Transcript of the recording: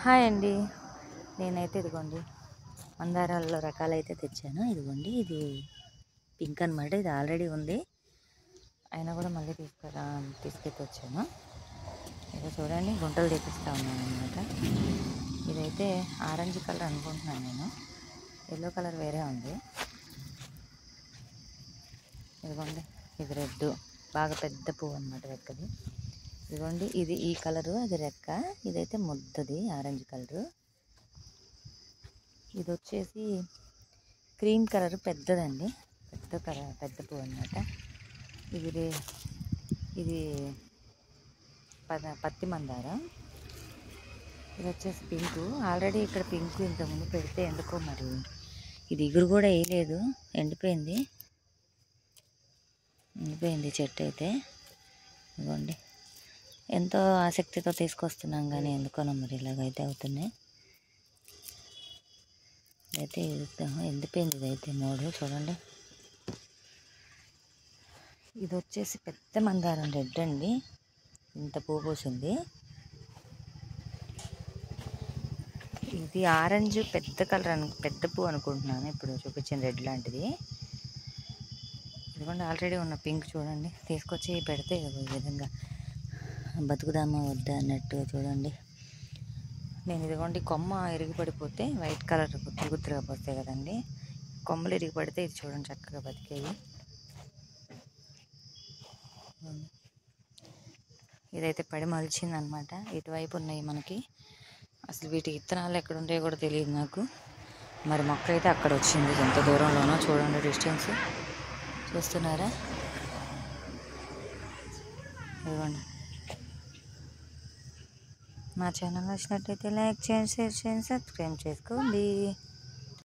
Hi అండి. నేనైతే ఇదిగోండి మందారాల్లో రకాలైతే తెచ్చాను. ఇదిగోండి ఇది పింక్ అనమాట. ఇది ఆల్రెడీ ఉంది, అయినా కూడా మళ్ళీ తీసుకెళ్ళొచ్చాను. ఇక చూడండి గుంటలు తెప్పిస్తూ ఉన్నాను అనమాట. ఇదైతే ఆరెంజ్ కలర్ అనుకుంటున్నాను నేను, ఎల్లో కలర్ వేరే ఉంది. ఇదిగోండి ఇది రెడ్, బాగా పెద్ద పువ్వు అనమాట రెక్కది. ఇదిగోండి ఇది ఈ కలరు, అది రెక్క. ఇదైతే ముద్దది ఆరెంజ్ కలరు. ఇది వచ్చేసి క్రీమ్ కలర్ పెద్దదండి, పెద్ద పువ్వు అనమాట. ఇది పత్తి మందారం. ఇది వచ్చేసి పింకు. ఆల్రెడీ ఇక్కడ పింకు ఇంతకుముందు పెడితే ఎందుకో మరి ఇది ఇగురు కూడా వేయలేదు, ఎండిపోయింది చెట్టు అయితే. ఇదిగోండి ఎంతో ఆసక్తితో తీసుకొస్తున్నాం కానీ ఎందుకోనో మరి ఇలాగైతే అవుతున్నాయి. అయితే ఎండిపోయింది ఇదైతే మూడు. చూడండి ఇది వచ్చేసి పెద్ద మందారం రెడ్ అండి, ఇంత పువ్వు పూసింది. ఇది ఆరెంజ్ పెద్ద కలర్ పెద్ద పువ్వు అనుకుంటున్నాను, ఇప్పుడు చూపించిన రెడ్ లాంటిది. ఇదిగోండి ఆల్రెడీ ఉన్న పింక్ చూడండి, తీసుకొచ్చి పెడితే ఈ విధంగా బతుకుదామా వద్దా అన్నట్టు. చూడండి నేను ఇదిగోండి కొమ్మ ఇరిగి పడిపోతే వైట్ కలర్ గుత్తులుగా పోస్తాయి కదండి, కొమ్మలు ఇరిగి పడితే ఇది చూడండి చక్కగా బతికేవి. ఇదైతే పడి మలిచింది అనమాట. ఇటువైపు ఉన్నాయి మనకి. అసలు వీటి విత్తనాలు ఎక్కడ ఉంటాయో కూడా తెలియదు నాకు. మరి మొక్క అయితే అక్కడ వచ్చింది, ఎంత దూరంలోనో చూడండి డిస్టెన్స్. చూస్తున్నారా? ఇదిగోండి. మా ఛానల్ నచ్చినట్టయితే లైక్ చేయండి, షేర్ చేయండి, సబ్స్క్రైబ్ చేసుకోండి.